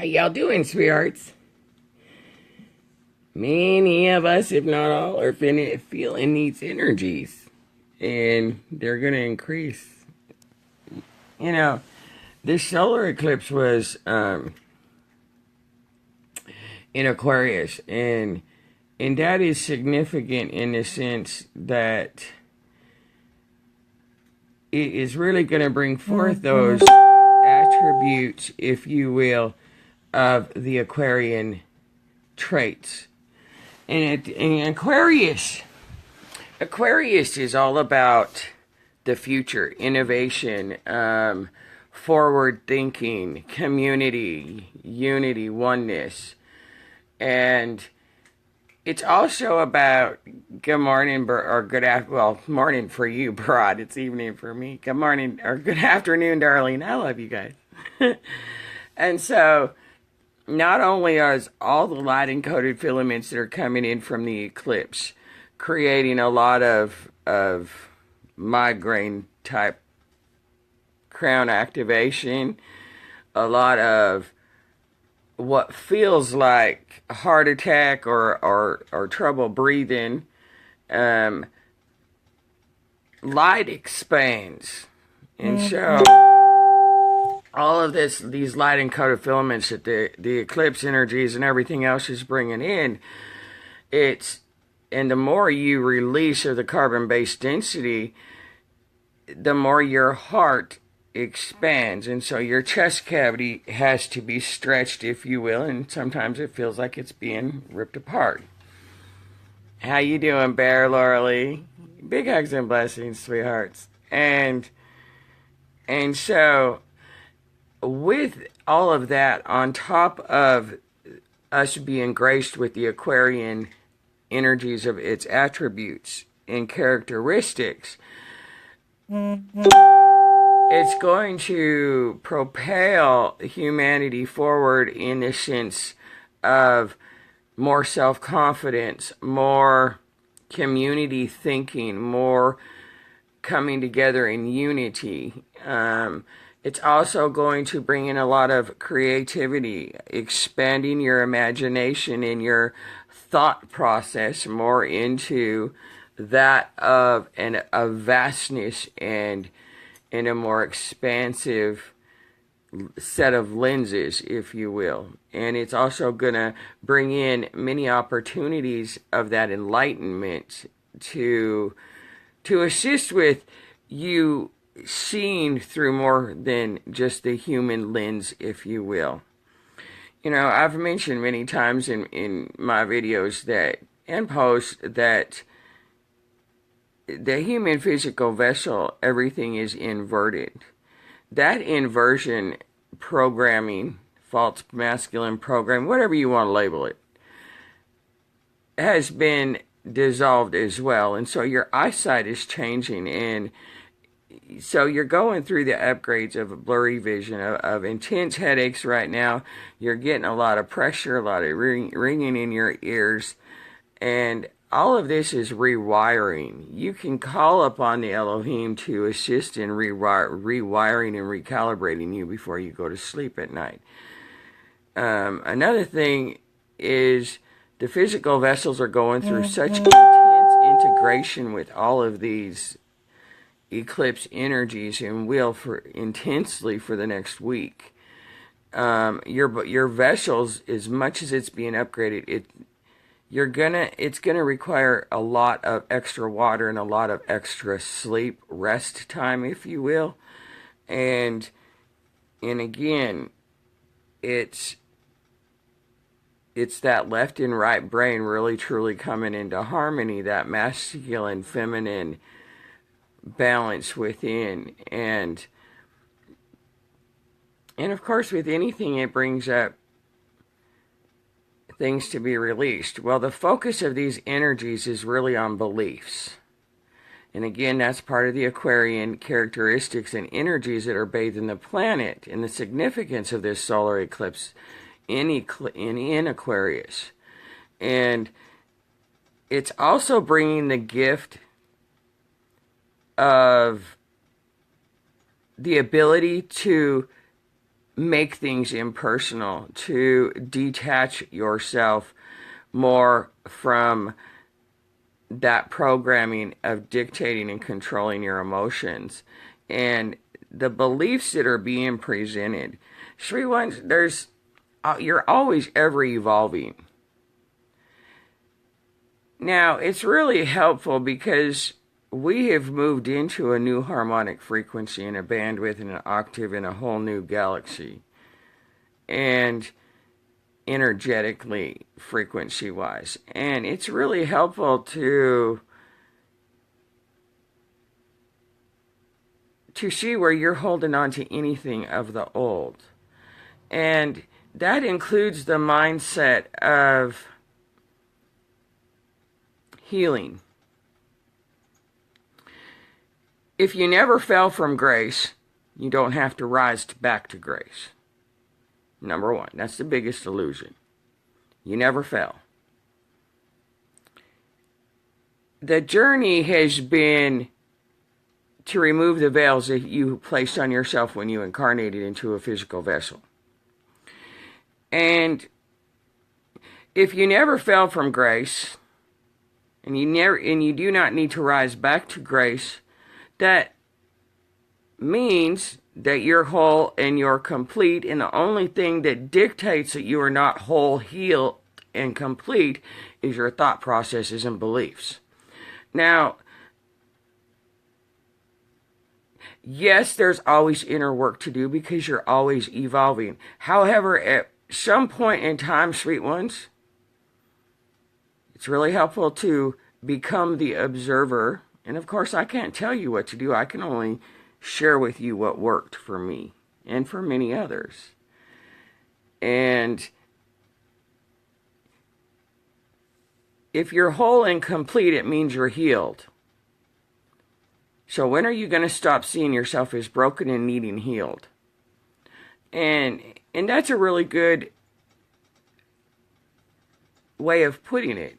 How y'all doing, sweethearts? Many of us, if not all, are feeling these energies, and they're going to increase. You know, this solar eclipse was in Aquarius, and that is significant in the sense that it is really going to bring forth those attributes, if you will, of the Aquarian traits. And Aquarius is all about the future, innovation, forward thinking, community, unity, oneness. And it's also about good morning, or good afternoon. Well, morning for you, Broad. It's evening for me. Good morning, or good afternoon, darling. I love you guys. And so, not only are all the light encoded filaments that are coming in from the eclipse creating a lot of migraine type crown activation, a lot of what feels like a heart attack or trouble breathing, light expands. And so all of these light encoded filaments that the eclipse energies and everything else is bringing in, and the more you release of the carbon-based density, the more your heart expands, and so your chest cavity has to be stretched, if you will, and sometimes it feels like it's being ripped apart. How you doing, Bear, Laura Lee? Big hugs and blessings, sweethearts. And so with all of that, on top of us being graced with the Aquarian energies of its attributes and characteristics, it's going to propel humanity forward in the sense of more self-confidence, more community thinking, more coming together in unity. It's also going to bring in a lot of creativity, expanding your imagination and your thought process more into that of a vastness and in a more expansive set of lenses, if you will. And it's also going to bring in many opportunities of that enlightenment to assist with you seeing through more than just the human lens, if you will. You know, I've mentioned many times in my videos that and posts that the human physical vessel, everything is inverted. That inversion programming, false masculine program, whatever you want to label it, has been dissolved as well. And so your eyesight is changing, and so you're going through the upgrades of blurry vision, of intense headaches right now. You're getting a lot of pressure, a lot of ringing in your ears, and all of this is rewiring. You can call upon the Elohim to assist in rewiring and recalibrating you before you go to sleep at night. Another thing is the physical vessels are going through such intense integration with all of these eclipse energies and will for intensely for the next week. Your vessels, as much as it's being upgraded, it's gonna require a lot of extra water and a lot of extra sleep, rest time, if you will. And again, it's that left and right brain really truly coming into harmony, that masculine, feminine balance within. And of course, with anything, it brings up things to be released. Well, the focus of these energies is really on beliefs. And again, that's part of the Aquarian characteristics and energies that are bathed in the planet, and the significance of this solar eclipse in Aquarius. And it's also bringing the gift of the ability to make things impersonal, to detach yourself more from that programming of dictating and controlling your emotions and the beliefs that are being presented. Sweet ones, you're always ever evolving. Now, it's really helpful because we have moved into a new harmonic frequency and a bandwidth and an octave in a whole new galaxy. And energetically, frequency-wise. And it's really helpful to see where you're holding on to anything of the old. And that includes the mindset of healing. If you never fell from grace, you don't have to rise back to grace. Number one, that's the biggest illusion. You never fell. The journey has been to remove the veils that you placed on yourself when you incarnated into a physical vessel. And if you never fell from grace, and you do not need to rise back to grace, that means that you're whole and you're complete, and the only thing that dictates that you are not whole, healed, and complete is your thought processes and beliefs. Now, yes, there's always inner work to do because you're always evolving. However, at some point in time, sweet ones, it's really helpful to become the observer. And of course, I can't tell you what to do. I can only share with you what worked for me and for many others. And if you're whole and complete, it means you're healed. So when are you going to stop seeing yourself as broken and needing healed? And that's a really good way of putting it.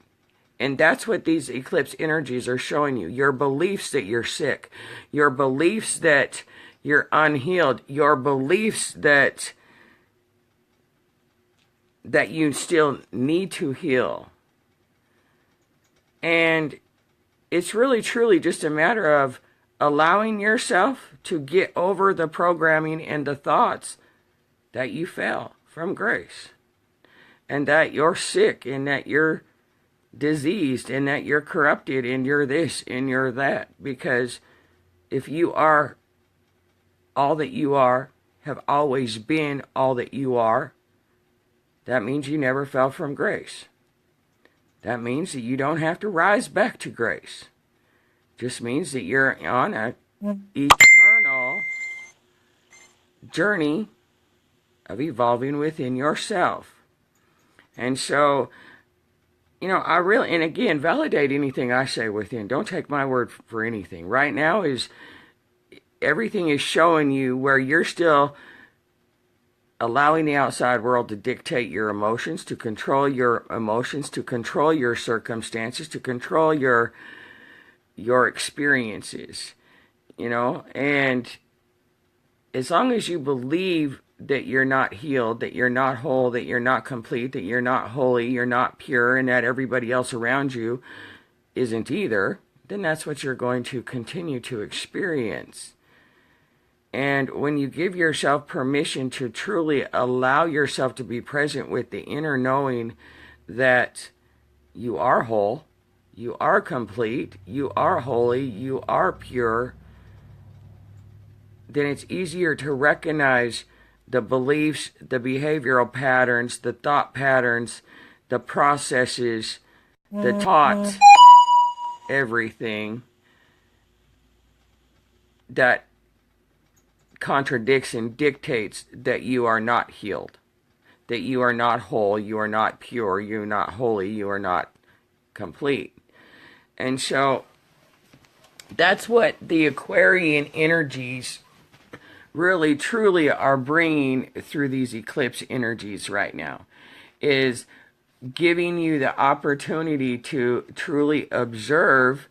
And that's what these eclipse energies are showing you. Your beliefs that you're sick. Your beliefs that you're unhealed. Your beliefs that you still need to heal. And it's really, truly just a matter of allowing yourself to get over the programming and the thoughts that you fell from grace. And that you're sick and that you're diseased and that you're corrupted and you're this and you're that. Because if you are all that you are, have always been all that you are, that means you never fell from grace. That means that you don't have to rise back to grace. Just means that you're on an eternal journey of evolving within yourself. And so, and again, validate anything I say within. Don't take my word for anything. Right now everything is showing you where you're still allowing the outside world to dictate your emotions, to control your emotions, to control your circumstances, to control your experiences, and as long as you believe that you're not healed, that you're not whole, that you're not complete, that you're not holy, you're not pure, and that everybody else around you isn't either, then that's what you're going to continue to experience. And when you give yourself permission to truly allow yourself to be present with the inner knowing that you are whole, you are complete, you are holy, you are pure, then it's easier to recognize the beliefs, the behavioral patterns, the thought patterns, the processes, the taught, everything that contradicts and dictates that you are not healed, that you are not whole, you are not pure, you are not holy, you are not complete. And so that's what the Aquarian energies really truly are bringing through these eclipse energies right now, is giving you the opportunity to truly observe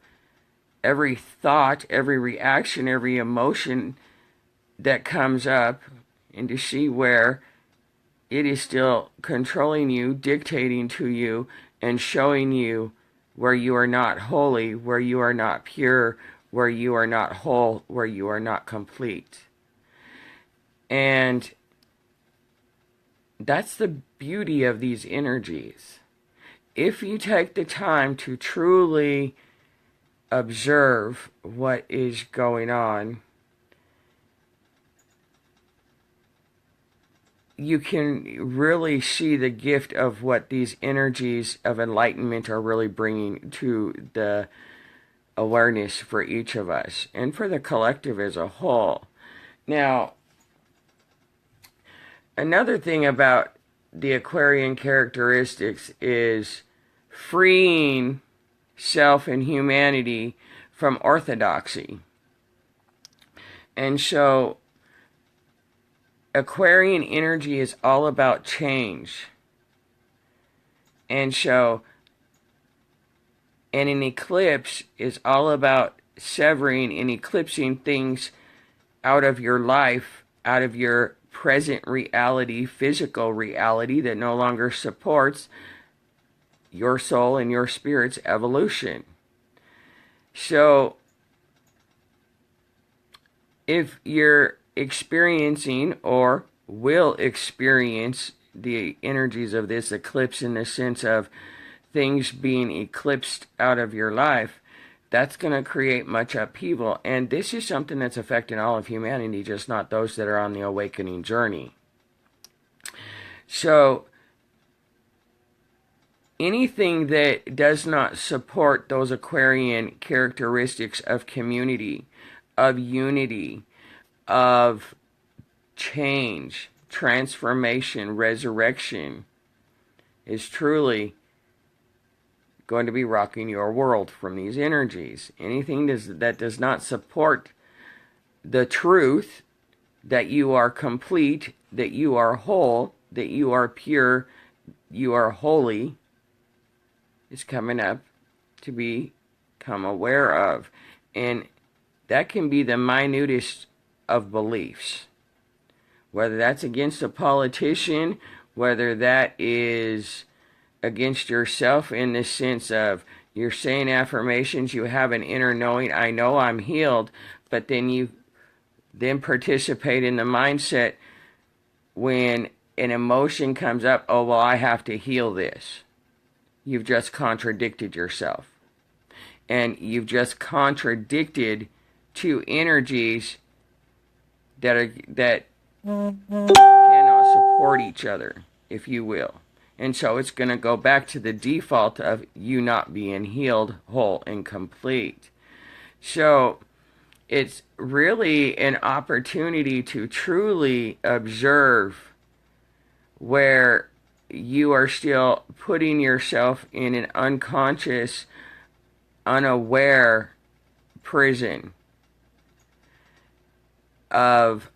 every thought, every reaction, every emotion that comes up and to see where it is still controlling you, dictating to you, and showing you where you are not holy, where you are not pure, where you are not whole, where you are not complete. And that's the beauty of these energies. If you take the time to truly observe what is going on, you can really see the gift of what these energies of enlightenment are really bringing to the awareness for each of us and for the collective as a whole. Now, another thing about the Aquarian characteristics is freeing self and humanity from orthodoxy. And so Aquarian energy is all about change. And so, and an eclipse is all about severing and eclipsing things out of your life, out of your present reality, physical reality that no longer supports your soul and your spirit's evolution. So, if you're experiencing or will experience the energies of this eclipse in the sense of things being eclipsed out of your life, that's going to create much upheaval. And this is something that's affecting all of humanity, just not those that are on the awakening journey. So, anything that does not support those Aquarian characteristics of community, of unity, of change, transformation, resurrection, is truly going to be rocking your world from these energies. Anything that does not support the truth that you are complete, that you are whole, that you are pure, you are holy, is coming up to become aware of. And that can be the minutest of beliefs. Whether that's against a politician, whether that is against yourself in the sense of you're saying affirmations, you have an inner knowing, I know I'm healed, but then you then participate in the mindset when an emotion comes up, oh, well, I have to heal this. You've just contradicted yourself. And you've just contradicted two energies that cannot support each other, if you will. And so it's going to go back to the default of you not being healed, whole, and complete. So it's really an opportunity to truly observe where you are still putting yourself in an unconscious, unaware prison of,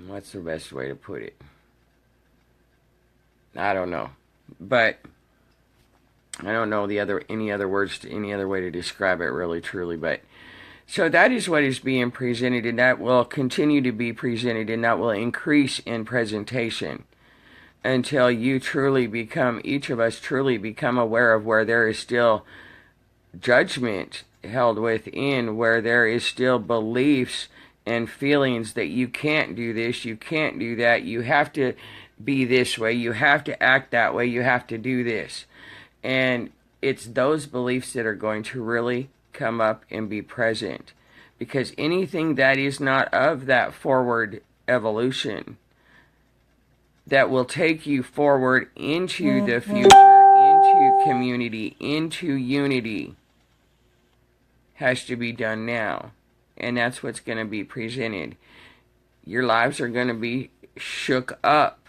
what's the best way to put it? I don't know. But I don't know any other words, any other way to describe it really, truly. But so that is what is being presented, and that will continue to be presented, and that will increase in presentation until you truly become, each of us truly become aware of where there is still judgment held within, where there is still beliefs and feelings that you can't do this, you can't do that, you have to be this way, you have to act that way, you have to do this. And it's those beliefs that are going to really come up and be present. Because anything that is not of that forward evolution, that will take you forward into the future, into community, into unity, has to be done now. And that's what's going to be presented. Your lives are going to be shook up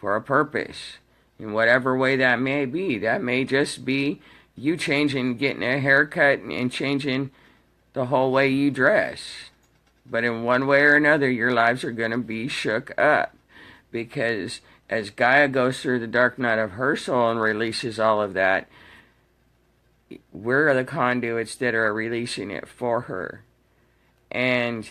for a purpose. In whatever way that may be. That may just be you changing, getting a haircut, and changing the whole way you dress. But in one way or another, your lives are going to be shook up. Because as Gaia goes through the dark night of her soul and releases all of that, we're the conduits that are releasing it for her. And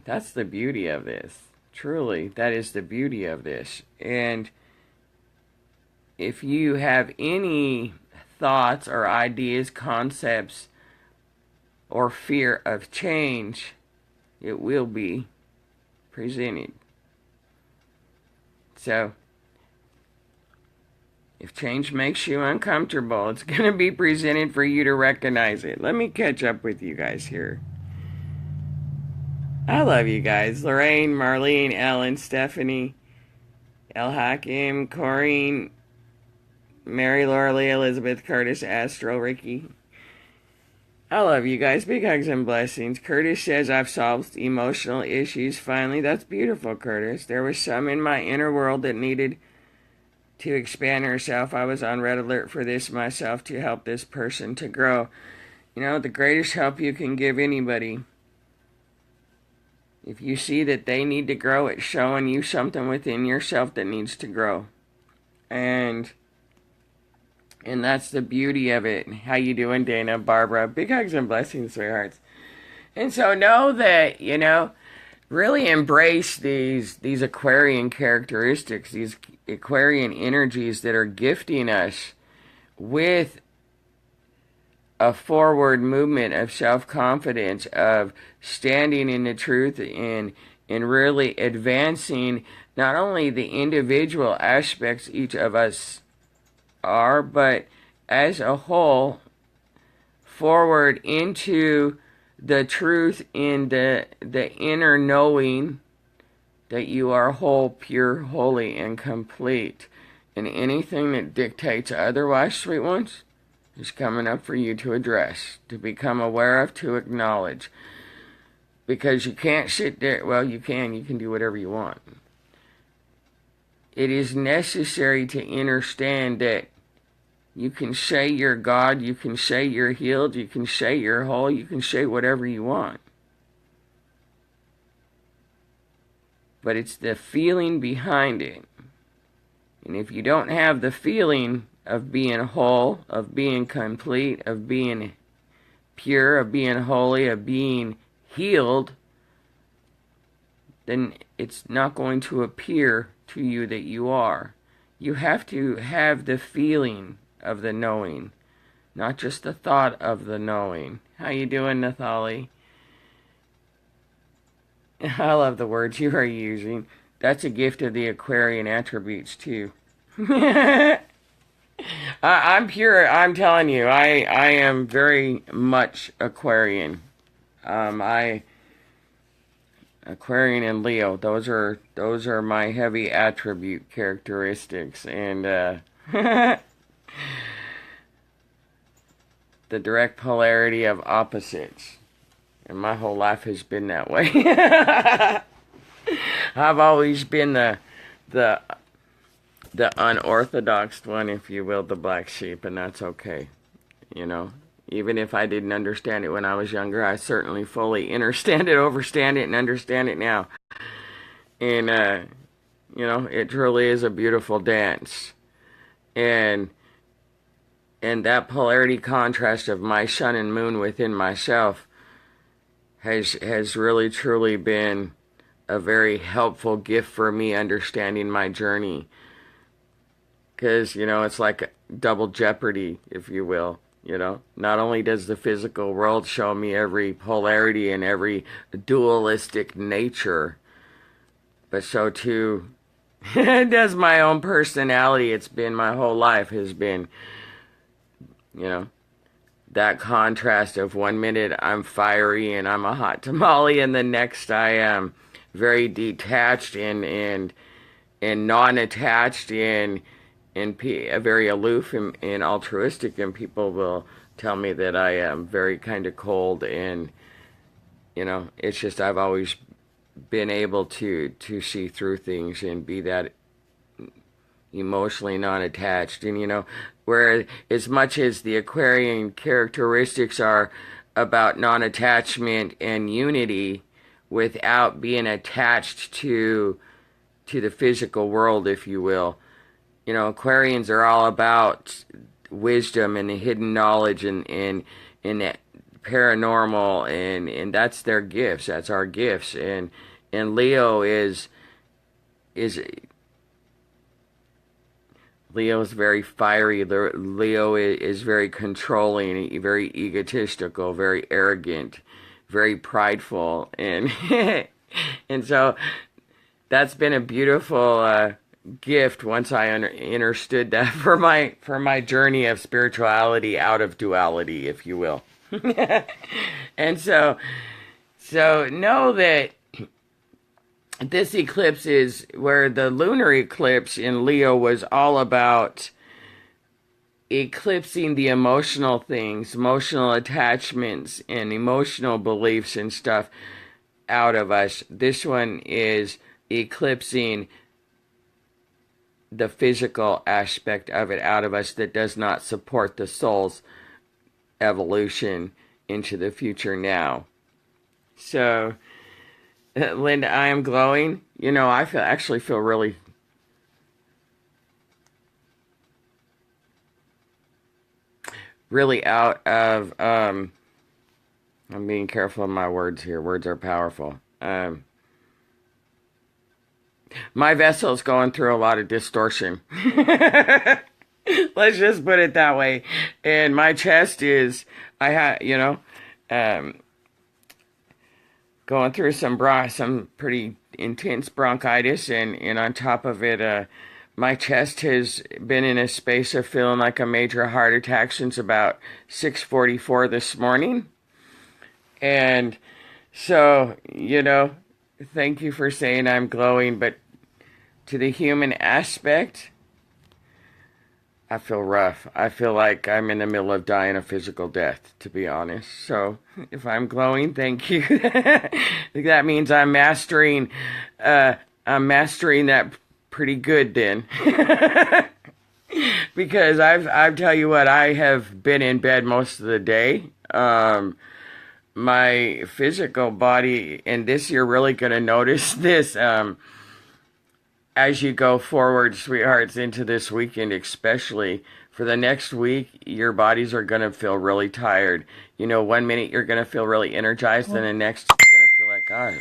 That's the beauty of this. Truly, that is the beauty of this. And if you have any thoughts or ideas, concepts, or fear of change, it will be presented. So, if change makes you uncomfortable, it's going to be presented for you to recognize it. Let me catch up with you guys here. I love you guys. Lorraine, Marlene, Ellen, Stephanie, El Hakim, Corrine, Mary, Laura, Lee, Elizabeth, Curtis, Astro, Ricky. I love you guys. Big hugs and blessings. Curtis says, I've solved emotional issues finally. That's beautiful, Curtis. There was some in my inner world that needed to expand herself. I was on red alert for this myself to help this person to grow. You know, the greatest help you can give anybody, if you see that they need to grow, it's showing you something within yourself that needs to grow. And that's the beauty of it. How you doing, Dana, Barbara? Big hugs and blessings, sweethearts. And so know that, you know, really embrace these Aquarian characteristics, these Aquarian energies that are gifting us with a forward movement of self-confidence, of standing in the truth and really advancing not only the individual aspects each of us are, but as a whole, forward into the truth in the inner knowing that you are whole, pure, holy, and complete. And anything that dictates otherwise, sweet ones, is coming up for you to address, to become aware of, to acknowledge. Because you can't sit there, well, you can do whatever you want. It is necessary to understand that you can say you're God, you can say you're healed, you can say you're whole, you can say whatever you want. But it's the feeling behind it. And if you don't have the feeling of being whole, of being complete, of being pure, of being holy, of being healed, then it's not going to appear to you that you are. You have to have the feeling of the knowing, not just the thought of the knowing. How you doing, Nathali? I love the words you are using. That's a gift of the Aquarian attributes, too. I'm pure. I'm telling you, I am very much Aquarian. Aquarian and Leo. Those are my heavy attribute characteristics, and the direct polarity of opposites. And my whole life has been that way. I've always been the unorthodox one, if you will, the black sheep, and that's okay. You know, even if I didn't understand it when I was younger, I certainly fully understand it, overstand it, and understand it now. And, you know, it truly is a beautiful dance. And that polarity contrast of my sun and moon within myself has really truly been a very helpful gift for me understanding my journey. Because, you know, it's like double jeopardy, if you will. You know, not only does the physical world show me every polarity and every dualistic nature, but so too does my own personality. It's been my whole life has been, you know, that contrast of 1 minute I'm fiery and I'm a hot tamale, and the next I am very detached and non-attached and very aloof and altruistic, and people will tell me that I am very kind of cold, and you know, it's just I've always been able to see through things and be that emotionally non-attached. And you know, where as much as the Aquarian characteristics are about non-attachment and unity without being attached to the physical world, if you will, you know, Aquarians are all about wisdom and the hidden knowledge and paranormal, and that's their gifts. That's our gifts. And Leo is Leo is very fiery. Leo is very controlling, very egotistical, very arrogant, very prideful, and and so that's been a beautiful gift once I understood that for my journey of spirituality out of duality, if you will. And so know that this eclipse is where the lunar eclipse in Leo was all about eclipsing the emotional things, emotional attachments, and emotional beliefs and stuff out of us. This one is eclipsing the physical aspect of it out of us that does not support the soul's evolution into the future now. So, Linda, I am glowing. You know, I actually feel really out of I'm being careful of my words here. Words are powerful. My vessel's going through a lot of distortion. Let's just put it that way. And my chest is, going through some pretty intense bronchitis, and on top of it, my chest has been in a space of feeling like a major heart attack since about 6:44 this morning. And so, thank you for saying I'm glowing, but to the human aspect, I feel rough. I feel like I'm in the middle of dying a physical death, to be honest. So if I'm glowing, thank you. That means I'm mastering that pretty good then. Because I tell you what, I have been in bed most of the day. My physical body, and this you're really going to notice this, as you go forward, sweethearts, into this weekend, especially for the next week, your bodies are going to feel really tired. 1 minute you're going to feel really energized, and the next you're going to feel like, God,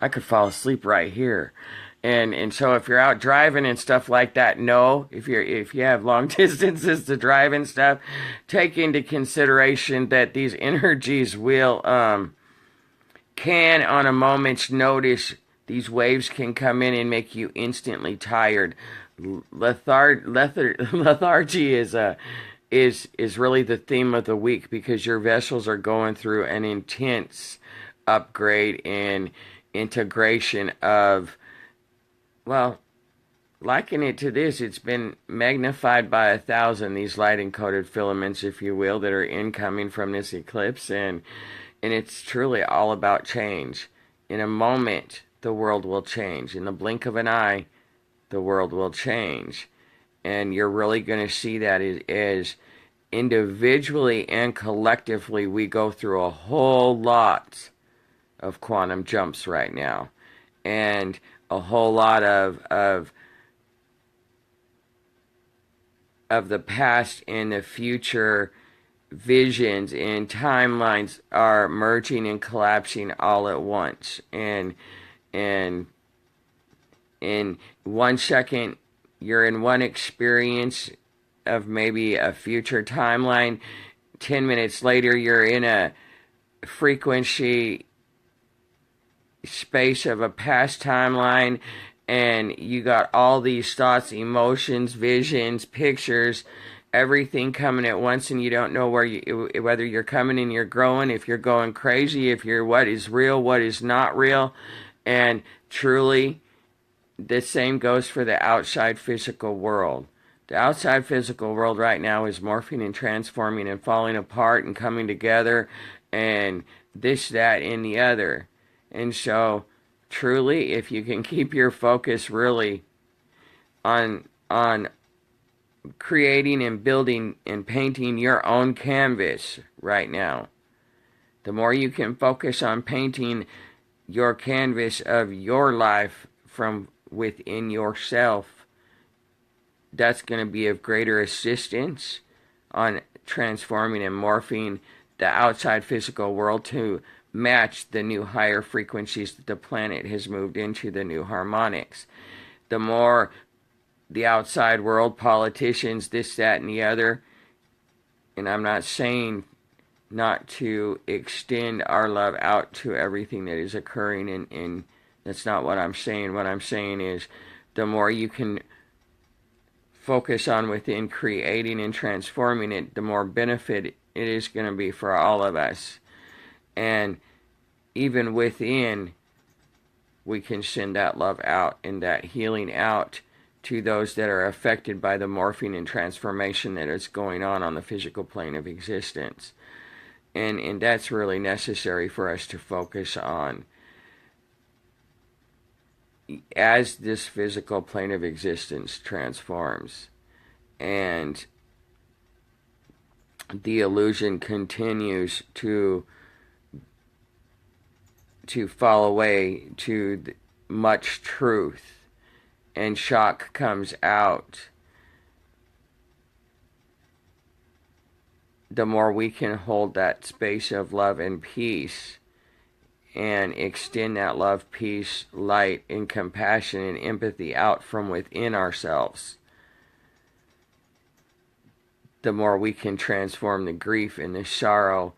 I could fall asleep right here. And so if you're out driving and stuff like that, if you have long distances to drive and stuff, take into consideration that these energies will can on a moment's notice. These waves can come in and make you instantly tired. Lethargy is really the theme of the week, because your vessels are going through an intense upgrade and integration of, well, liken it to this. It's been magnified by 1,000, these light encoded filaments, if you will, that are incoming from this eclipse, and it's truly all about change. In a moment, the world will change. In the blink of an eye, the world will change. And you're really going to see that as individually and collectively we go through a whole lot of quantum jumps right now. And a whole lot of the past and the future visions and timelines are merging and collapsing all at once. And in 1 second, you're in one experience of maybe a future timeline. 10 minutes later, you're in a frequency space of a past timeline, and you got all these thoughts, emotions, visions, pictures, everything coming at once, and you don't know whether you're coming and you're growing, if you're going crazy, if you're what is real, what is not real. And truly, the same goes for the outside physical world. The outside physical world right now is morphing and transforming and falling apart and coming together and this, that, and the other. And so, truly, if you can keep your focus really on creating and building and painting your own canvas right now, the more you can focus on painting your canvas of your life from within yourself, that's going to be of greater assistance on transforming and morphing the outside physical world to match the new higher frequencies that the planet has moved into, the new harmonics. The more the outside world, politicians, this, that, and the other, and I'm not saying not to extend our love out to everything that is occurring, and that's not what I'm saying. What I'm saying is the more you can focus on within creating and transforming it, the more benefit it is going to be for all of us. And even within, we can send that love out and that healing out to those that are affected by the morphing and transformation that is going on the physical plane of existence. And that's really necessary for us to focus on. As this physical plane of existence transforms and the illusion continues to fall away to much truth, and shock comes out, the more we can hold that space of love and peace and extend that love, peace, light, and compassion and empathy out from within ourselves, the more we can transform the grief and the sorrow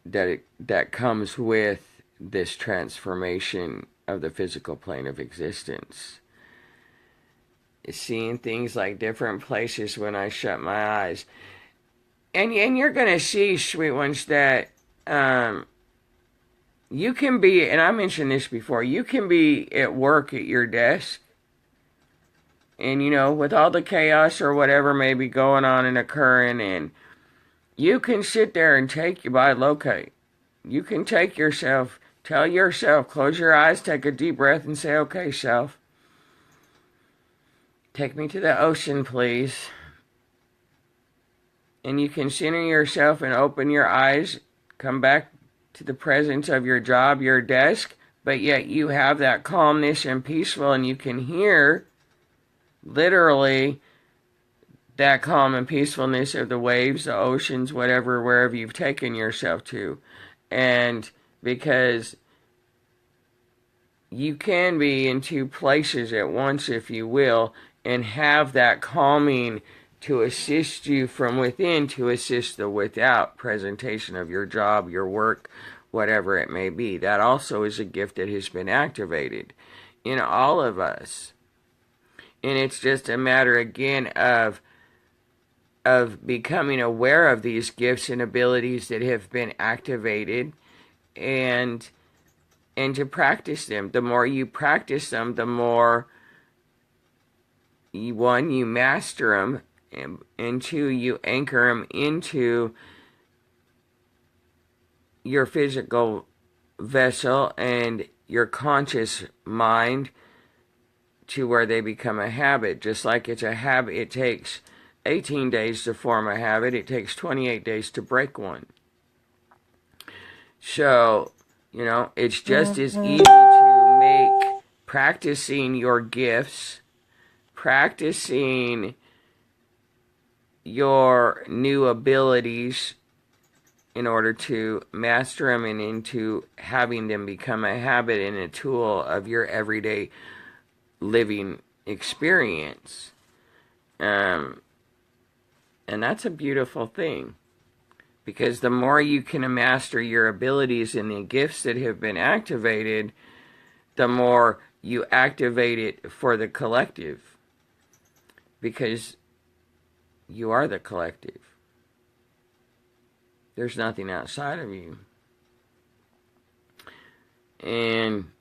that comes with this transformation of the physical plane of existence. Seeing things like different places when I shut my eyes. And you're going to see, sweet ones, that you can be, and I mentioned this before, you can be at work at your desk, and with all the chaos or whatever may be going on and occurring, and you can sit there and locate. You can tell yourself, close your eyes, take a deep breath, and say, okay, self, take me to the ocean, please. And you can center yourself and open your eyes, come back to the presence of your job, your desk, but yet you have that calmness and peaceful, and you can hear literally that calm and peacefulness of the waves, the oceans, whatever, wherever you've taken yourself to. And because you can be in two places at once, if you will, and have that calming to assist you from within, to assist the without presentation of your job, your work, whatever it may be. That also is a gift that has been activated in all of us. And it's just a matter, again, of becoming aware of these gifts and abilities that have been activated, and to practice them. The more you practice them, the more, you master them, and two, you anchor them into your physical vessel and your conscious mind, to where they become a habit. Just like it's a habit, it takes 18 days to form a habit, it takes 28 days to break one. So, it's just as easy to make practicing your gifts, practicing your new abilities in order to master them and into having them become a habit and a tool of your everyday living experience. And that's a beautiful thing, because the more you can master your abilities and the gifts that have been activated, the more you activate it for the collective, because you are the collective. There's nothing outside of you. And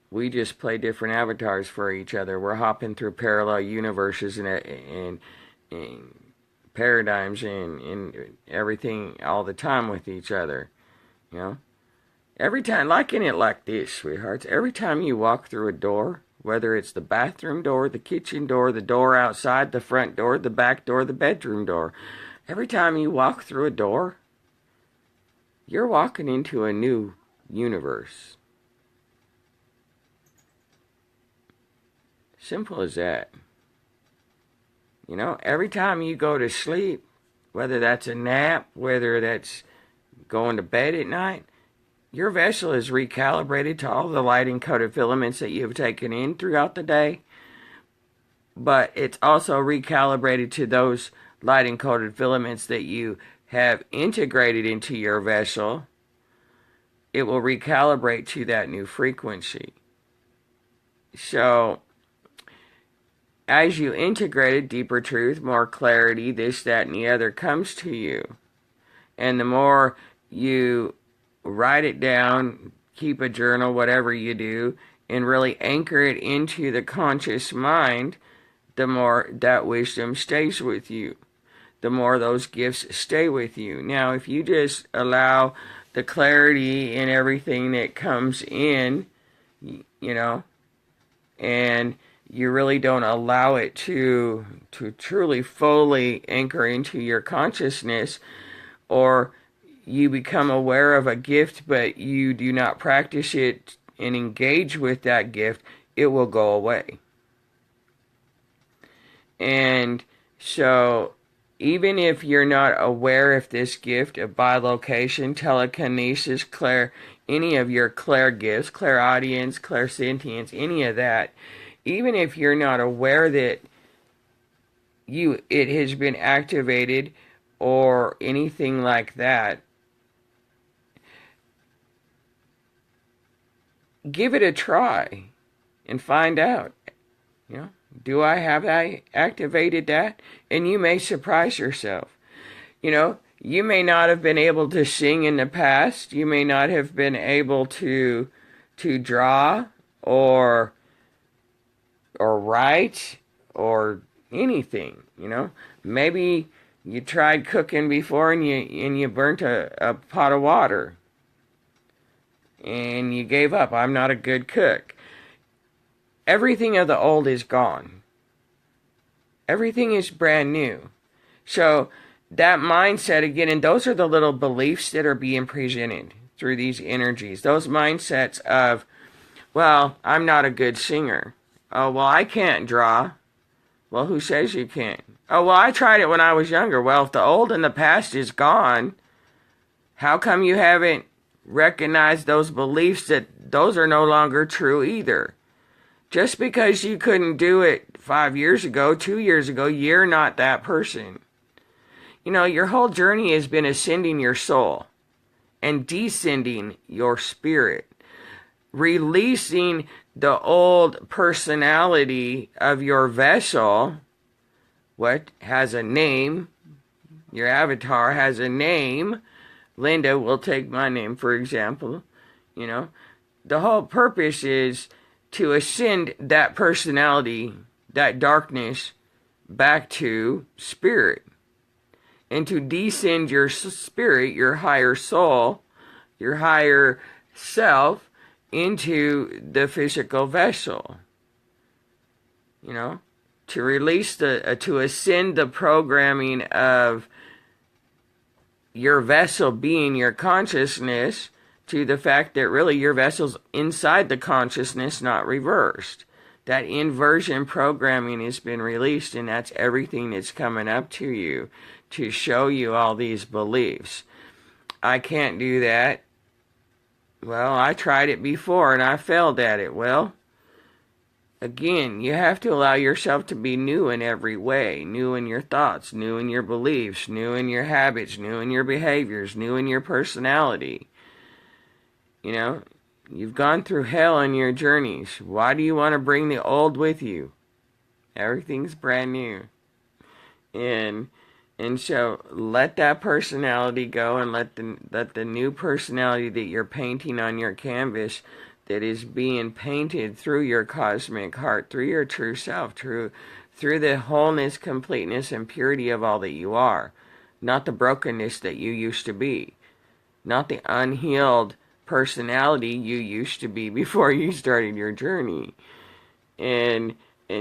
we just play different avatars for each other. We're hopping through parallel universes and paradigms and everything all the time with each other. Every time, liken it like this, sweethearts. Every time you walk through a door, whether it's the bathroom door, the kitchen door, the door outside, the front door, the back door, the bedroom door, every time you walk through a door, you're walking into a new universe. Simple as that. Every time you go to sleep, whether that's a nap, whether that's going to bed at night, your vessel is recalibrated to all the light encoded filaments that you've taken in throughout the day, but it's also recalibrated to those light encoded filaments that you have integrated into your vessel. It will recalibrate to that new frequency. So, as you integrate deeper truth, more clarity, this, that, and the other comes to you. And the more you write it down, keep a journal, whatever you do, and really anchor it into the conscious mind, the more that wisdom stays with you. The more those gifts stay with you. Now, if you just allow the clarity in everything that comes in, and you really don't allow it to truly fully anchor into your consciousness, or you become aware of a gift but you do not practice it and engage with that gift, it will go away. And so, even if you're not aware of this gift of bilocation, telekinesis, any of your clair gifts, clairaudience, clairsentience, any of that, even if you're not aware that it has been activated or anything like that, give it a try and find out. Do I have activated that? And you may surprise yourself. You may not have been able to sing in the past. You may not have been able to draw or write or anything. Maybe you tried cooking before and you burnt a pot of water and you gave up. I'm not a good cook. Everything of the old is gone. Everything is brand new. So that mindset again, and those are the little beliefs that are being presented through these energies. Those mindsets of, well, I'm not a good singer. Oh, well, I can't draw. Well, who says you can't? Oh, well, I tried it when I was younger. Well, if the old and the past is gone, how come you haven't recognized those beliefs that those are no longer true either? Just because you couldn't do it 5 years ago, 2 years ago, you're not that person. Your whole journey has been ascending your soul and descending your spirit. Releasing the old personality of your vessel, what has a name, your avatar has a name. Linda will take my name, for example. The whole purpose is to ascend that personality, that darkness, back to spirit. And to descend your spirit, your higher soul, your higher self, into the physical vessel. To release to ascend the programming of your vessel being your consciousness, to the fact that really your vessel's inside the consciousness, not reversed. That inversion programming has been released, and that's everything that's coming up to you to show you all these beliefs. I can't do that. Well, I tried it before and I failed at it. Well, again, you have to allow yourself to be new in every way. New in your thoughts, new in your beliefs, new in your habits, new in your behaviors, new in your personality. You've gone through hell in your journeys. Why do you want to bring the old with you? Everything's brand new. And so let that personality go, and let the new personality that you're painting on your canvas, that is being painted through your cosmic heart, through your true self, through the wholeness, completeness, and purity of all that you are. Not the brokenness that you used to be. Not the unhealed personality you used to be before you started your journey. And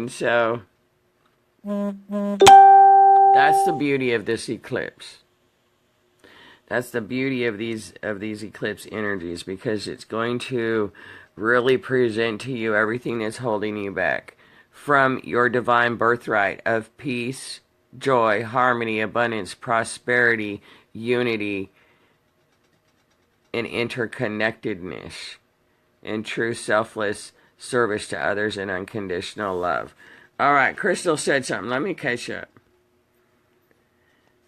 so that's the beauty of this eclipse. That's the beauty of these eclipse energies, because it's going to really present to you everything that's holding you back from your divine birthright of peace, joy, harmony, abundance, prosperity, unity, and interconnectedness, and true selfless service to others and unconditional love. All right, Crystal said something. Let me catch up.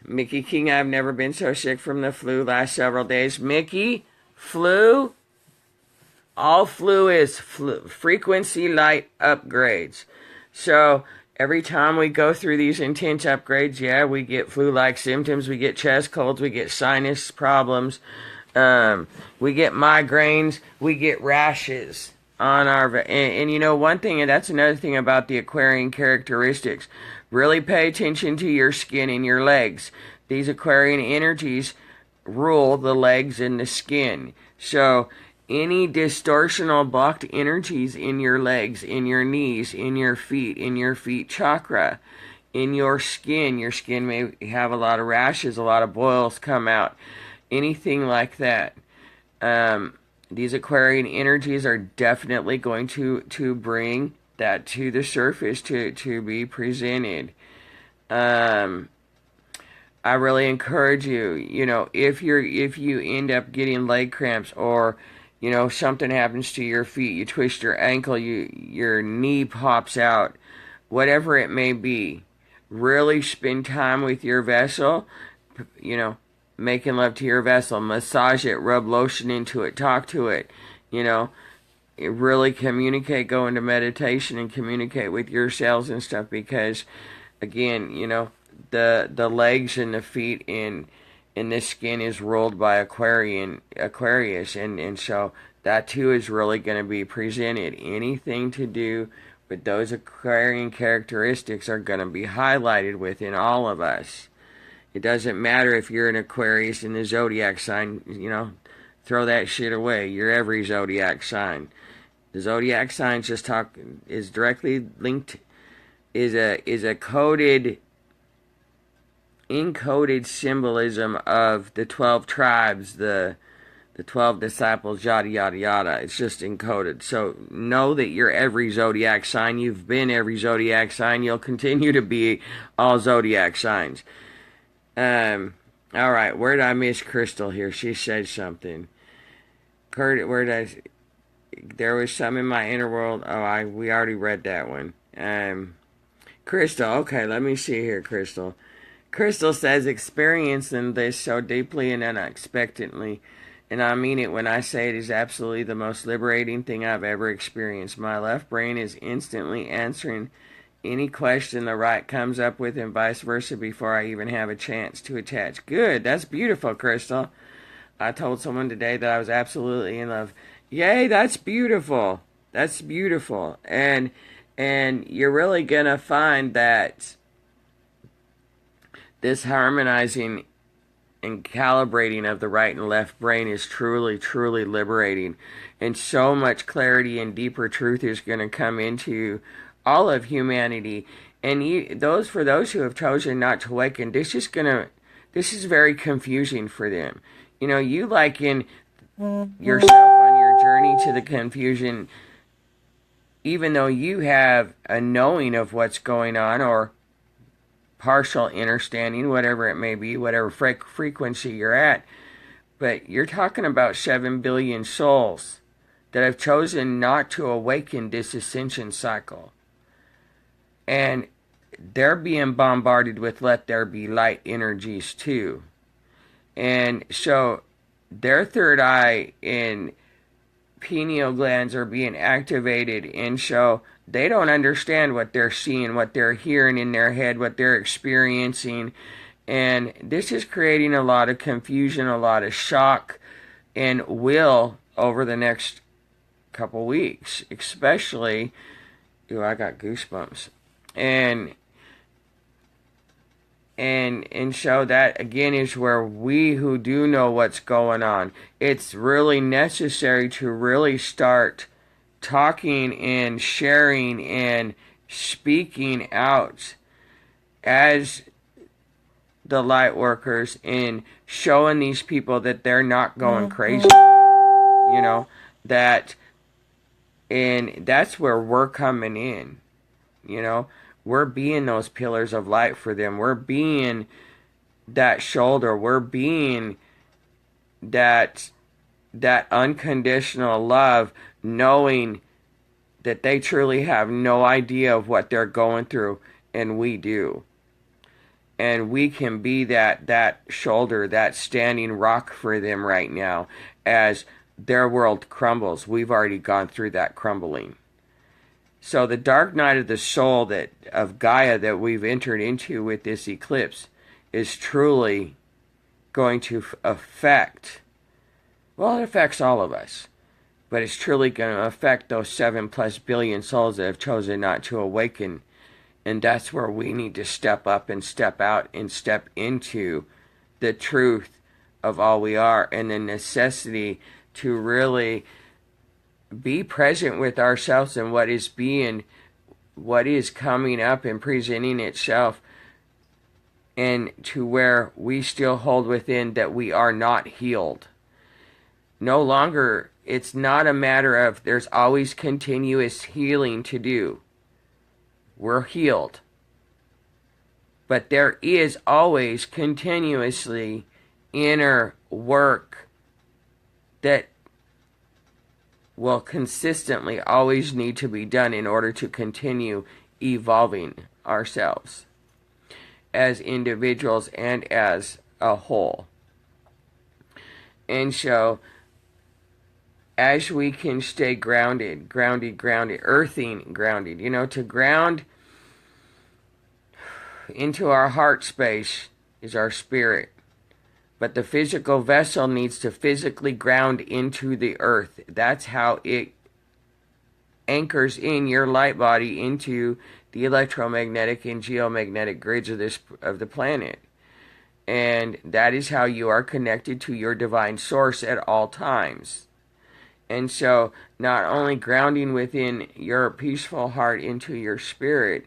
Mickey King, I've never been so sick from the flu last several days. Mickey, flu? All flu is frequency light upgrades. So every time we go through these intense upgrades, yeah, we get flu-like symptoms. We get chest colds. We get sinus problems. We get migraines. We get rashes on our... And you know, one thing, and that's another thing about the Aquarian characteristics. Really pay attention to your skin and your legs. These Aquarian energies rule the legs and the skin. So any distortional blocked energies in your legs, in your knees, in your feet chakra, in your skin may have a lot of rashes, a lot of boils come out, anything like that. These Aquarian energies are definitely going to bring that to the surface to be presented. I really encourage you, you know, if you end up getting leg cramps, or you know, something happens to your feet, you twist your ankle, your knee pops out, whatever it may be, really spend time with your vessel, you know, making love to your vessel, massage it, rub lotion into it, talk to it, you know, really communicate, go into meditation and communicate with your cells and stuff, because again, you know, the legs and the feet and this skin is ruled by Aquarius, and so that too is really going to be presented. Anything to do with those Aquarian characteristics are going to be highlighted within all of us. It doesn't matter if you're an Aquarius in the zodiac sign, you know, throw that shit away. You're every zodiac sign. The zodiac sign is directly linked, is a encoded symbolism of the 12 tribes, the 12 disciples, yada yada yada. It's just encoded. So know that you're every zodiac sign. You've been every zodiac sign. You'll continue to be all zodiac signs. All right, where did I miss Crystal here? She said something. Kurt, where did I... There was some in my inner world. Oh, we already read that one. Crystal, okay, let me see here, Crystal. Crystal says, experiencing this so deeply and unexpectedly, and I mean it when I say it is absolutely the most liberating thing I've ever experienced. My left brain is instantly answering any question the right comes up with, and vice versa, before I even have a chance to attach. Good, that's beautiful, Crystal. I told someone today that I was absolutely in love. Yay, that's beautiful. That's beautiful. And you're really gonna find that this harmonizing and calibrating of the right and left brain is truly, truly liberating. And so much clarity and deeper truth is going to come into all of humanity. And for those who have chosen not to awaken, this is very confusing for them. You know, you liken yourself on your journey to the confusion, even though you have a knowing of what's going on, or partial understanding, whatever it may be, whatever frequency you're at. But you're talking about 7 billion souls that have chosen not to awaken this ascension cycle. And they're being bombarded with let there be light energies too. And so their third eye and pineal glands are being activated, and so they don't understand what they're seeing, what they're hearing in their head, what they're experiencing. And this is creating a lot of confusion, a lot of shock, and will over the next couple weeks, especially. Ooh, I got goosebumps. And so that again is where we who do know what's going on, it's really necessary to really start talking and sharing and speaking out as the light workers, and showing these people that they're not going crazy, you know, and that's where we're coming in. You know, we're being those pillars of light for them. We're being that shoulder. We're being that unconditional love, knowing that they truly have no idea of what they're going through, and we do. And we can be that shoulder, that standing rock for them right now as their world crumbles. We've already gone through that crumbling. So the dark night of the soul of Gaia that we've entered into with this eclipse is truly going to affect, well, it affects all of us, but it's truly going to affect those 7+ billion souls that have chosen not to awaken. And that's where we need to step up and step out and step into the truth of all we are, and the necessity to really be present with ourselves and what is coming up and presenting itself, and to where we still hold within that we are not healed. No longer, it's not a matter of there's always continuous healing to do. We're healed. But there is always continuously inner work that will consistently always need to be done in order to continue evolving ourselves as individuals and as a whole. And so, as we can stay grounded, earthing grounded, to ground into our heart space is our spirit. But the physical vessel needs to physically ground into the earth. That's how it anchors in your light body into the electromagnetic and geomagnetic grids of the planet. And that is how you are connected to your divine source at all times. And so, not only grounding within your peaceful heart into your spirit,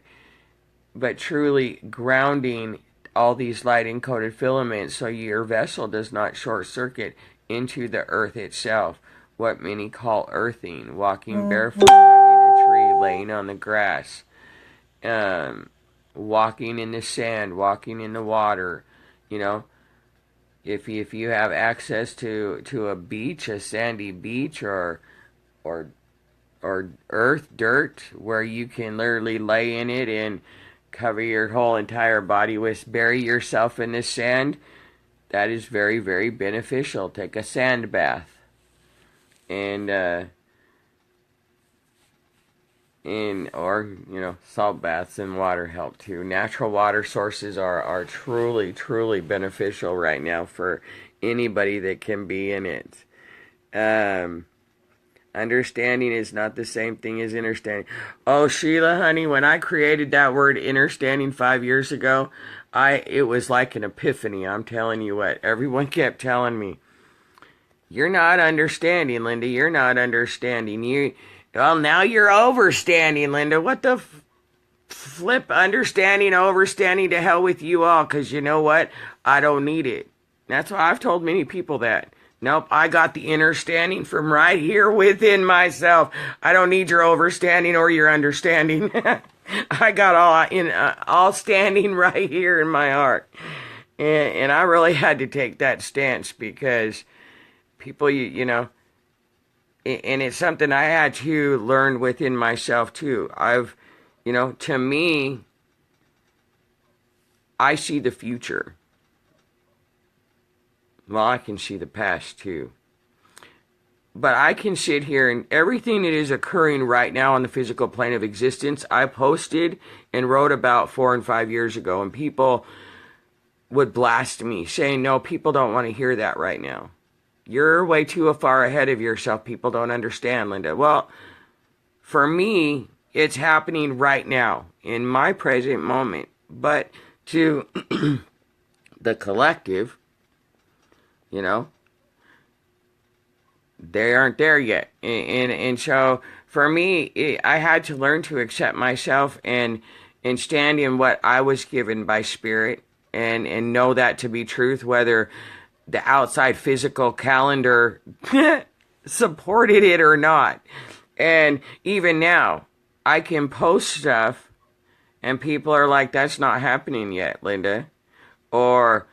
but truly grounding all these light-encoded filaments so your vessel does not short-circuit into the earth itself, what many call earthing, walking barefoot, hugging a tree, laying on the grass, walking in the sand, walking in the water, If you have access to a beach, a sandy beach, or earth, dirt, where you can literally lay in it and cover your whole entire body with, bury yourself in the sand, that is very, very beneficial. Take a sand bath. Salt baths and water help too. Natural water sources are truly, truly beneficial right now for anybody that can be in it. Understanding is not the same thing as understanding. Oh, Sheila, honey, when I created that word understanding 5 years ago, it was like an epiphany. I'm telling you what, everyone kept telling me, you're not understanding, Linda, you're not understanding. Well, now you're overstanding, Linda. What the flip? Understanding, overstanding, to hell with you all, because you know what? I don't need it. That's why I've told many people that. Nope, I got the understanding from right here within myself. I don't need your overstanding or your understanding. I got all standing right here in my heart. And I really had to take that stance because people, and it's something I had to learn within myself too. To me, I see the future. Well, I can see the past too. But I can sit here and everything that is occurring right now on the physical plane of existence, I posted and wrote about 4 and 5 years ago, and people would blast me saying, no, people don't want to hear that right now. You're way too far ahead of yourself. People don't understand, Linda. Well, for me, it's happening right now in my present moment. But to the collective, they aren't there yet. And so for me, I had to learn to accept myself and stand in what I was given by Spirit and know that to be truth, whether the outside physical calendar supported it or not. And even now, I can post stuff And people are like, that's not happening yet, Linda. Or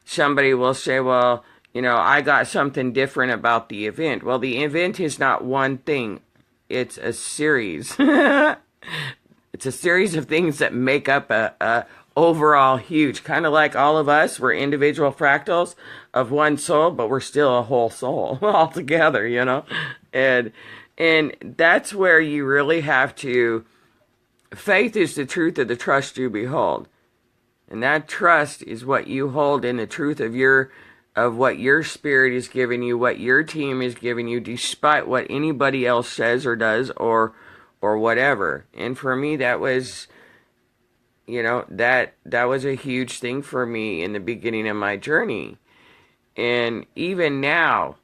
somebody will say, well, I got something different about the event. Well, the event is not one thing. It's a series. It's a series of things that make up a overall huge, kind of like all of us, we're individual fractals of one soul, but we're still a whole soul all together, And that's where you really have to, faith is the truth of the trust you behold. And that trust is what you hold in the truth of what your spirit is giving you, what your team is giving you, despite what anybody else says or does or whatever. And for me, that was, that was a huge thing for me in the beginning of my journey. And even now,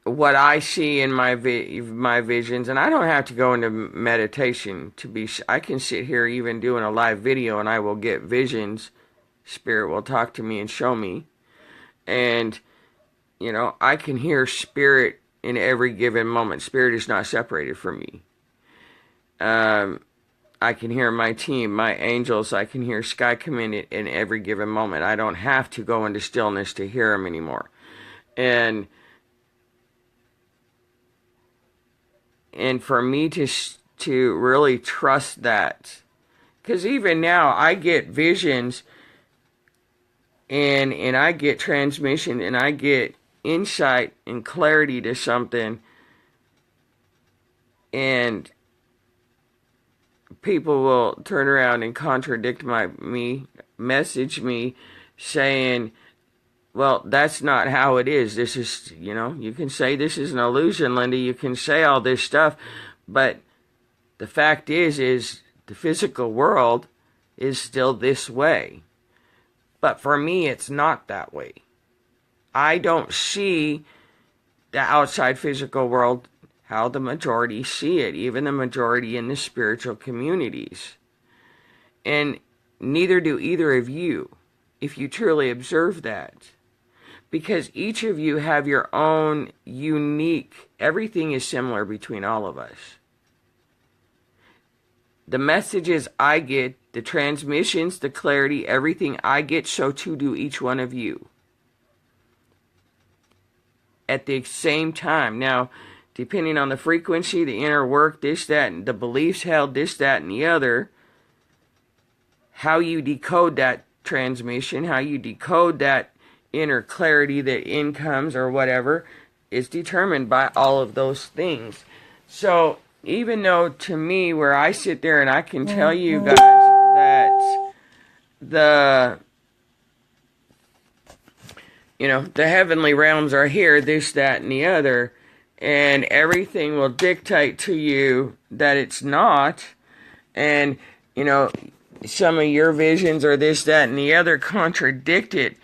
what I see in my visions, and I don't have to go into meditation I can sit here even doing a live video and I will get visions. Spirit will talk to me and show me. And, I can hear spirit in every given moment. Spirit is not separated from me. I can hear my team, my angels. I can hear Sky come in every given moment. I don't have to go into stillness to hear them anymore. And for me to really trust that, because even now I get visions and I get transmission and I get insight and clarity to something, and people will turn around and contradict me, message me saying, well, that's not how it is. This is, you can say this is an illusion, Linda. You can say all this stuff. But the fact is the physical world is still this way. But for me, it's not that way. I don't see the outside physical world how the majority see it, even the majority in the spiritual communities. And neither do either of you, if you truly observe that. Because each of you have your own unique, everything is similar between all of us. The messages I get, the transmissions, the clarity, everything I get, so too do each one of you. At the same time. Now, depending on the frequency, the inner work, this, that, and the beliefs held, this, that, and the other, how you decode that transmission, how you decode that inner clarity that incomes or whatever, is determined by all of those things. So even though to me, where I sit there and I can tell you guys that the heavenly realms are here, this, that, and the other, and everything will dictate to you that it's not, and some of your visions or this, that, and the other contradict it,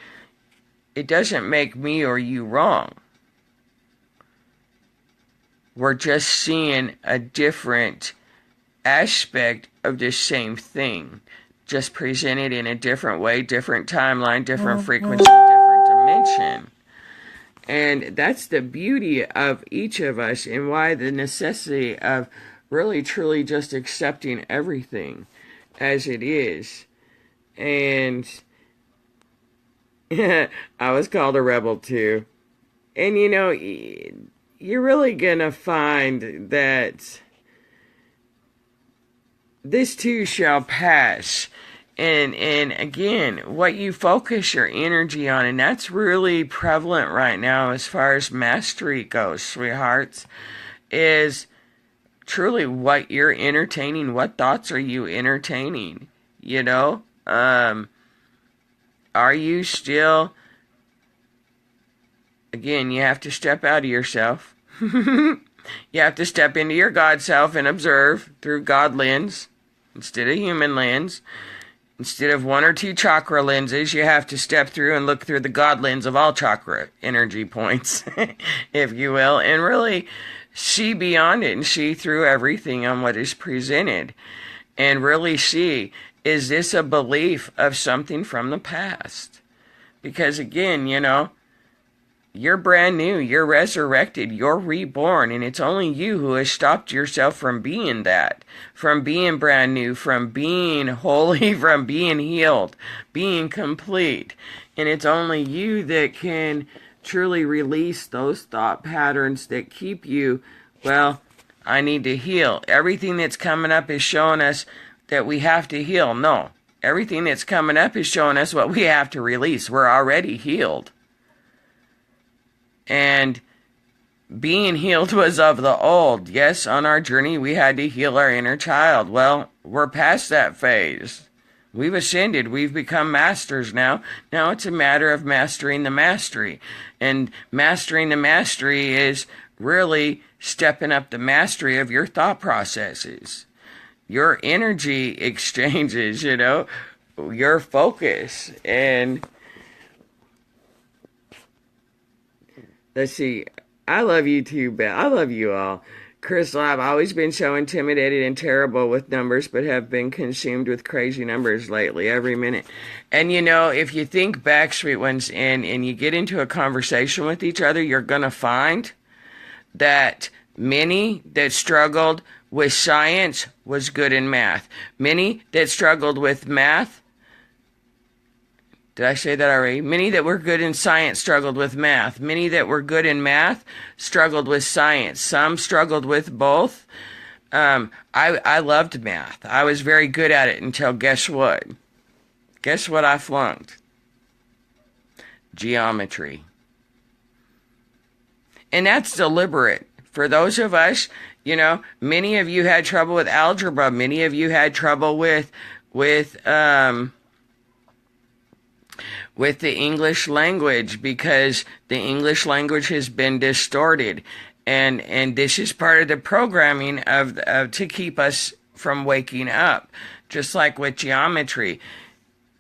it doesn't make me or you wrong. We're just seeing a different aspect of the same thing, just presented in a different way, different timeline, different frequency, different dimension. And that's the beauty of each of us, and why the necessity of really truly just accepting everything as it is. And I was called a rebel too. And you're really gonna find that this too shall pass. And again, what you focus your energy on, and that's really prevalent right now as far as mastery goes, sweethearts, is truly what you're entertaining. What thoughts are you entertaining? Are you still, again, you have to step out of yourself. You have to step into your God self and observe through God lens instead of human lens. Instead of one or two chakra lenses, you have to step through and look through the God lens of all chakra energy points, if you will, and really see beyond it and see through everything on what is presented. And really see, is this a belief of something from the past? Because again, You're brand new. You're resurrected. You're reborn. And it's only you who has stopped yourself from being that, from being brand new, from being holy, from being healed, being complete. And it's only you that can truly release those thought patterns that keep you, well, I need to heal. Everything that's coming up is showing us that we have to heal. No. Everything that's coming up is showing us what we have to release. We're already healed. And being healed was of the old. Yes, on our journey we had to heal our inner child. Well, we're past that phase. We've ascended. We've become masters now. Now it's a matter of mastering the mastery. And mastering the mastery is really stepping up the mastery of your thought processes, your energy exchanges, your focus. And let's see, I love you too, Beth. I love you all. Crystal, I've always been so intimidated and terrible with numbers, but have been consumed with crazy numbers lately, every minute. And if you think back, sweet ones, and you get into a conversation with each other, you're going to find that many that struggled with science was good in math. Many that struggled with math, did I say that already? Many that were good in science struggled with math. Many that were good in math struggled with science. Some struggled with both. I loved math. I was very good at it until guess what? Guess what I flunked? Geometry. And that's deliberate. For those of us, many of you had trouble with algebra. Many of you had trouble with the English language, because the English language has been distorted. And this is part of the programming of to keep us from waking up. Just like with geometry.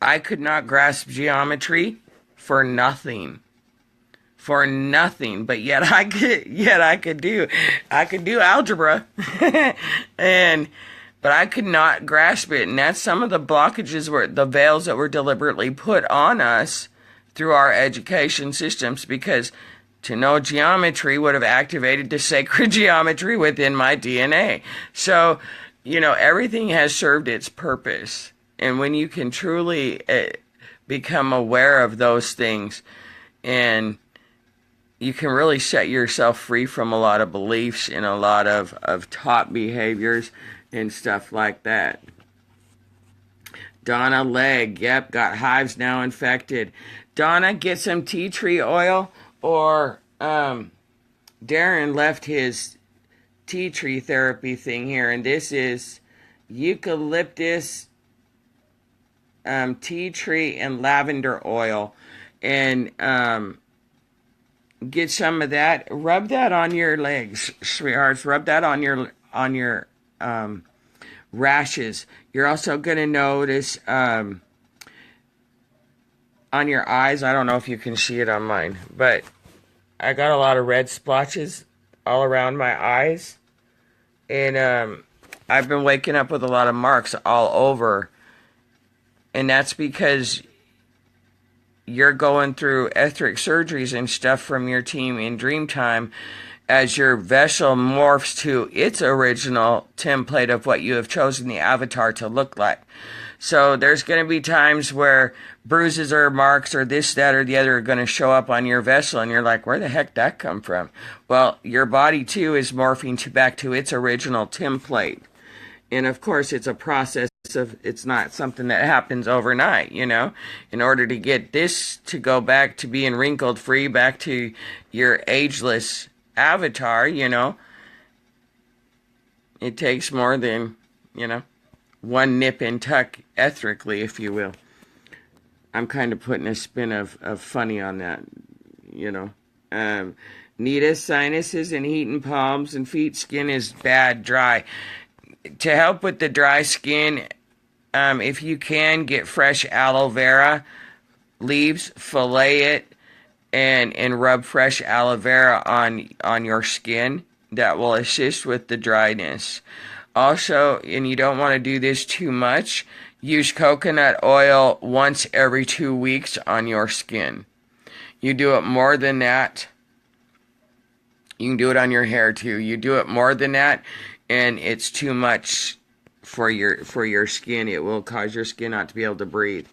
I could not grasp geometry for nothing. For nothing, but yet I could do algebra. But I could not grasp it, and that's some of the blockages, the veils that were deliberately put on us through our education systems, because to know geometry would have activated the sacred geometry within my DNA. So, everything has served its purpose, and when you can truly become aware of those things, and you can really set yourself free from a lot of beliefs and a lot of taught behaviors and stuff like that. Donna Leg, yep, got hives now infected. Donna, get some tea tree oil, or Darren left his tea tree therapy thing here, and this is eucalyptus, tea tree, and lavender oil. And get some of that. Rub that on your legs, sweethearts. Rub that on your rashes. You're also going to notice on your eyes. I don't know if you can see it on mine, but I got a lot of red splotches all around my eyes. And I've been waking up with a lot of marks all over. And that's because you're going through etheric surgeries and stuff from your team in Dreamtime as your vessel morphs to its original template of what you have chosen the avatar to look like. So there's going to be times where bruises or marks or this, that, or the other are going to show up on your vessel, and you're like, where the heck did that come from? Well, your body too is morphing back to its original template. And of course, it's a process it's not something that happens overnight, In order to get this to go back to being wrinkled free, back to your ageless avatar, it takes more than, one nip and tuck etherically, if you will. I'm kind of putting a spin of funny on that, Nita, sinuses and heat and palms and feet, skin is bad, dry. To help with the dry skin, if you can, get fresh aloe vera leaves, fillet it, and rub fresh aloe vera on your skin. That will assist with the dryness. Also, and you don't want to do this too much, use coconut oil once every 2 weeks on your skin. You do it more than that. You can do it on your hair too. You do it more than that, and it's too much for your skin. It will cause your skin not to be able to breathe.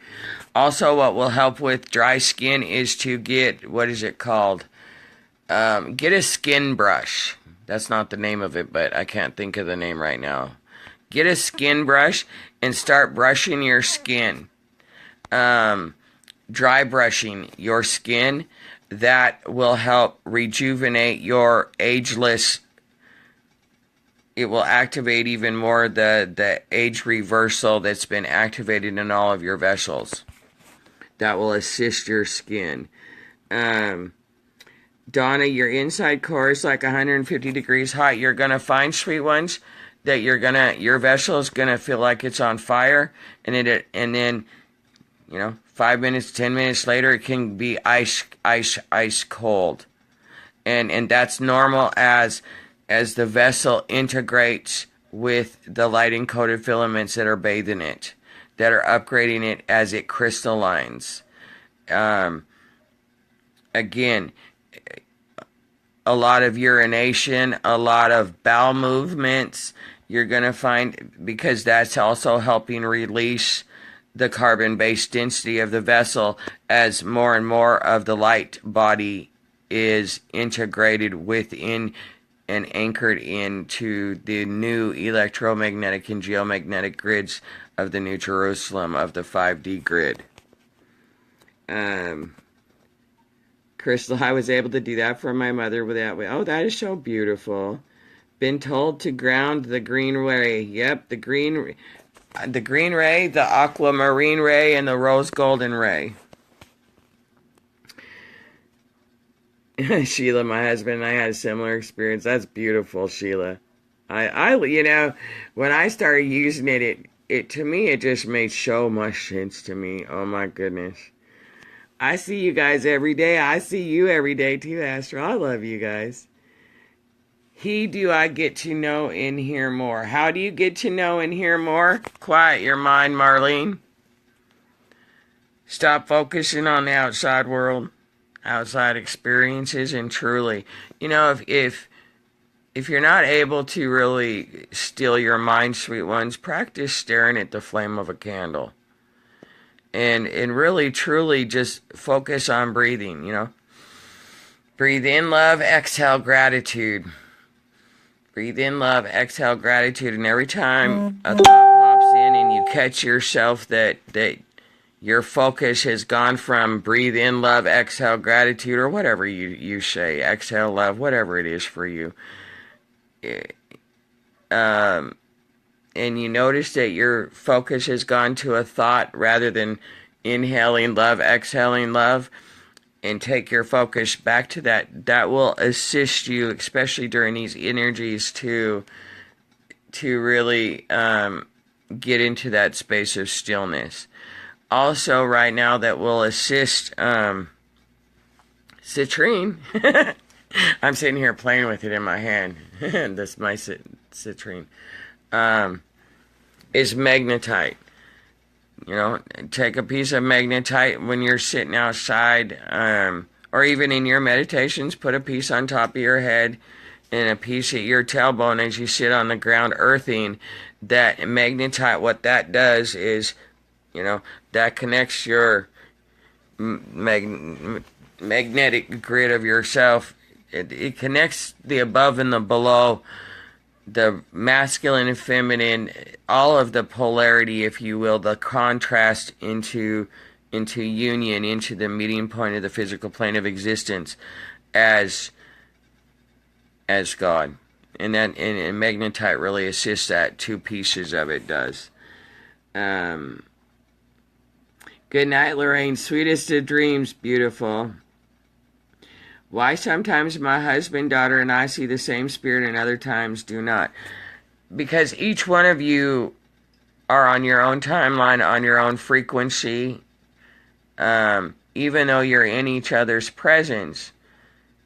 Also, what will help with dry skin is to get, what is it called? Get a skin brush. That's not the name of it, but I can't think of the name right now. Get a skin brush and start brushing your skin. Dry brushing your skin. That will help rejuvenate your ageless. It will activate even more the age reversal that's been activated in all of your vessels. That will assist your skin. Donna, your inside core is like 150 degrees hot. You're going to find, sweet ones, that your vessel is going to feel like it's on fire, and then 5 minutes, 10 minutes later, it can be ice cold. And that's normal as the vessel integrates with the light-encoded filaments that are bathing it, that are upgrading it as it crystallines. Again, a lot of urination, a lot of bowel movements, you're going to find, because that's also helping release the carbon-based density of the vessel as more and more of the light body is integrated within and anchored into the new electromagnetic and geomagnetic grids of the New Jerusalem, of the 5D grid. Crystal, I was able to do that for my mother without... Oh, that is so beautiful. Been told to ground the green ray. Yep, the green ray, the aquamarine ray, and the rose golden ray. Sheila, my husband, and I had a similar experience. That's beautiful, Sheila. I when I started using it to me, it just made so much sense to me. Oh my goodness. I see you guys every day. I see you every day too, Astro. I love you guys. Do I get to know and hear more? How do you get to know and hear more? Quiet your mind, Marlene. Stop focusing on the outside world, outside experiences, and truly, if you're not able to really still your mind, sweet ones, practice staring at the flame of a candle. And really, truly just focus on breathing, Breathe in love, exhale gratitude. Breathe in love, exhale gratitude. And every time a thought pops in and you catch yourself that your focus has gone from breathe in love, exhale gratitude, or whatever you say, exhale love, whatever it is for you. And you notice that your focus has gone to a thought rather than inhaling love, exhaling love, and take your focus back to that. That will assist you, especially during these energies, to really get into that space of stillness. Also, right now, that will assist citrine. I'm sitting here playing with it in my hand. That's my citrine. Is magnetite. Take a piece of magnetite when you're sitting outside, or even in your meditations, put a piece on top of your head and a piece at your tailbone as you sit on the ground earthing. That magnetite, what that does is, that connects your magnetic grid of yourself. It connects the above and the below, the masculine and feminine, all of the polarity, if you will, the contrast into union, into the meeting point of the physical plane of existence as God. And magnetite really assists that. 2 pieces of it does. Good night, Lorraine. Sweetest of dreams. Beautiful. Why sometimes my husband, daughter, and I see the same spirit and other times do not? Because each one of you are on your own timeline, on your own frequency. Even though you're in each other's presence,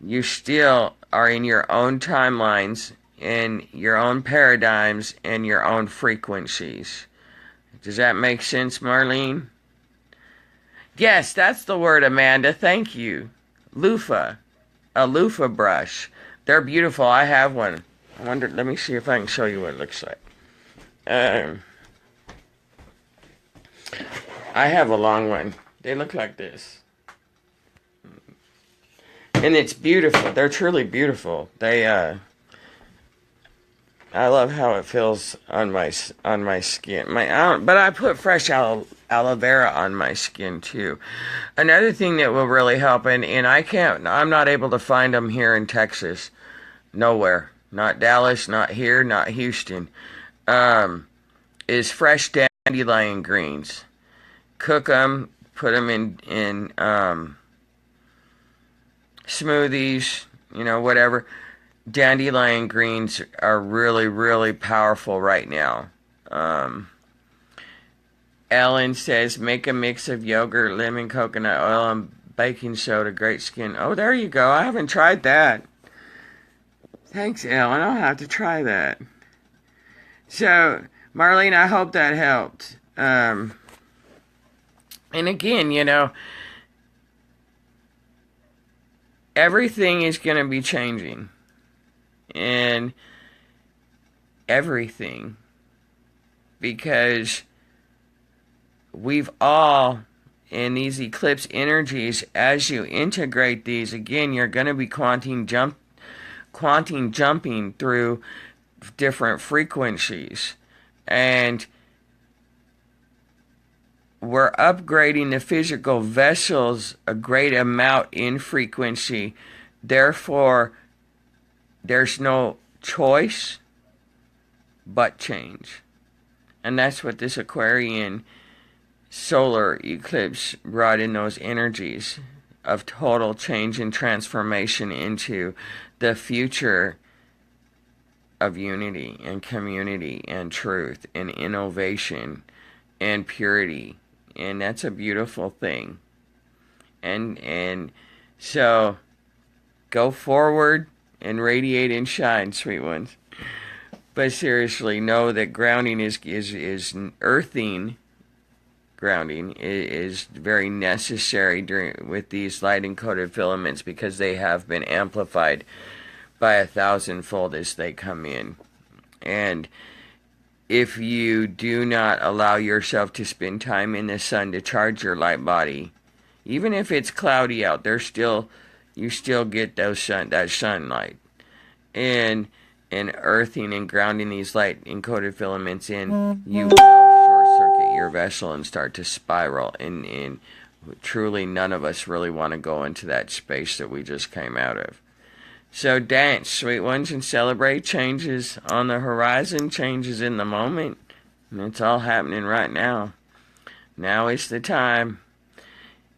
you still are in your own timelines and your own paradigms and your own frequencies. Does that make sense, Marlene? Yes, that's the word, Amanda. Thank you. loofah, a loofah brush. They're beautiful. I have one. I wonder, let me see if I can show you what it looks like. I have a long one. They look like this. And it's beautiful. They're truly beautiful. I love how it feels on my skin. But I put fresh aloe vera on my skin too. Another thing that will really help, and I'm not able to find them here in Texas. Nowhere. Not Dallas, not here, not Houston. Is fresh dandelion greens. Cook them, put them in smoothies, whatever. Dandelion greens are really, really powerful right now. Ellen says, make a mix of yogurt, lemon, coconut oil, and baking soda. Great skin. Oh, there you go. I haven't tried that. Thanks, Ellen. I'll have to try that. So, Marlene, I hope that helped. And again, everything is going to be changing. And everything. Because we've all, in these eclipse energies, as you integrate these, again, you're going to be quantum jumping through different frequencies. And we're upgrading the physical vessels a great amount in frequency. Therefore, there's no choice but change. And that's what this Aquarian solar eclipse brought in, those energies of total change and transformation into the future of unity and community and truth and innovation and purity. And that's a beautiful thing. And so go forward and radiate and shine, sweet ones. But seriously, know that grounding is earthing. Grounding is very necessary with these light encoded filaments, because they have been amplified by 1,000-fold as they come in. And if you do not allow yourself to spend time in the sun to charge your light body, even if it's cloudy out, you still get that sunlight. And earthing and grounding these light encoded filaments in, you will short circuit your vessel and start to spiral. And truly, none of us really want to go into that space that we just came out of. So dance, sweet ones, and celebrate changes on the horizon, changes in the moment. And it's all happening right now. Now is the time.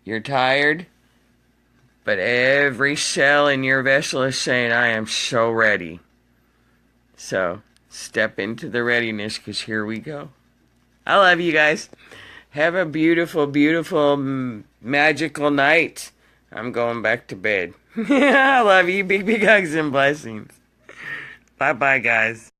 You're tired, but every cell in your vessel is saying, I am so ready. So step into the readiness, because here we go. I love you guys. Have a beautiful, beautiful, magical night. I'm going back to bed. I love you. Big, big hugs and blessings. Bye-bye, guys.